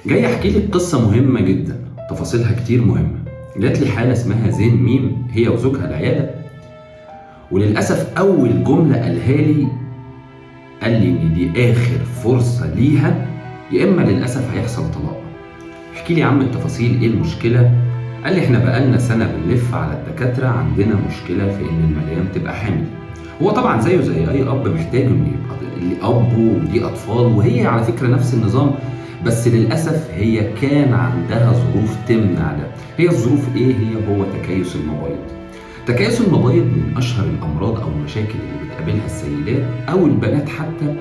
جاي احكي لك قصه مهمه جدا، تفاصيلها كتير مهمه. جات لي حاله اسمها زين ميم، هي وزوجها العياده، وللاسف اول جمله قالها لي قال لي ان دي اخر فرصه ليها، يا اما للاسف هيحصل طلاق. احكي لي يا عم التفاصيل، ايه المشكله؟ قال لي احنا بقالنا سنه بنلف على الدكاتره، عندنا مشكله في ان المدام تبقى حامل. هو طبعا زيه زي اي اب محتاج انه يبقى اللي اب وليه اطفال، وهي على فكره نفس النظام، بس للاسف هي كان عندها ظروف تمنع ده. هي الظروف ايه؟ هو تكيس المبايض. تكيس المبايض من اشهر الامراض او المشاكل اللي بتقابلها السيدات او البنات حتى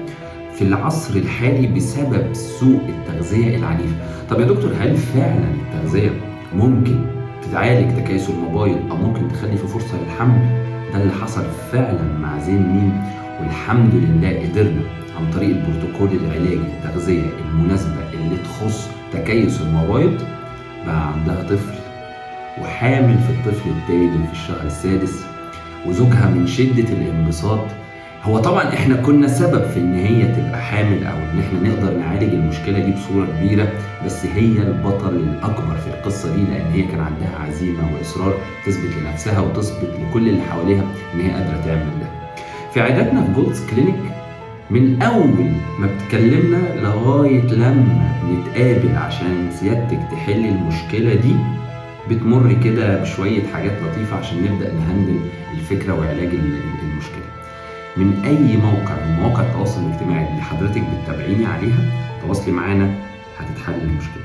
في العصر الحالي بسبب سوء التغذيه العنيفه. طب يا دكتور، هل فعلا التغذيه ممكن تعالج تكيس المبايض او ممكن تخلي في فرصه للحمل؟ ده اللي حصل فعلا مع زين ميم، والحمد لله قدرنا عن طريق البروتوكول العلاجي التغذيه المناسبه اللي تخص تكيس المبايض بقى عندها طفل، وحامل في الطفل التاني في الشهر السادس، وزوجها من شده الانبساط. هو طبعا احنا كنا سبب في ان هي تبقى حامل او ان احنا نقدر نعالج المشكله دي بصوره كبيره، بس هي البطل الاكبر في القصه دي، لان هي كان عندها عزيمه واصرار تثبت لنفسها وتثبت لكل اللي حواليها ان هي قادره تعمل ده. في عياداتنا في جولدز كلينيك، من اول ما بتكلمنا لغايه لما بنتقابل عشان سيادتك تحل المشكله دي، بتمر كده بشويه حاجات لطيفه عشان نبدا نهندل الفكره وعلاج المشكله. من اي موقع من مواقع التواصل الاجتماعي اللي حضرتك بتتابعيني عليها، تواصلي معانا هتتحل المشكله.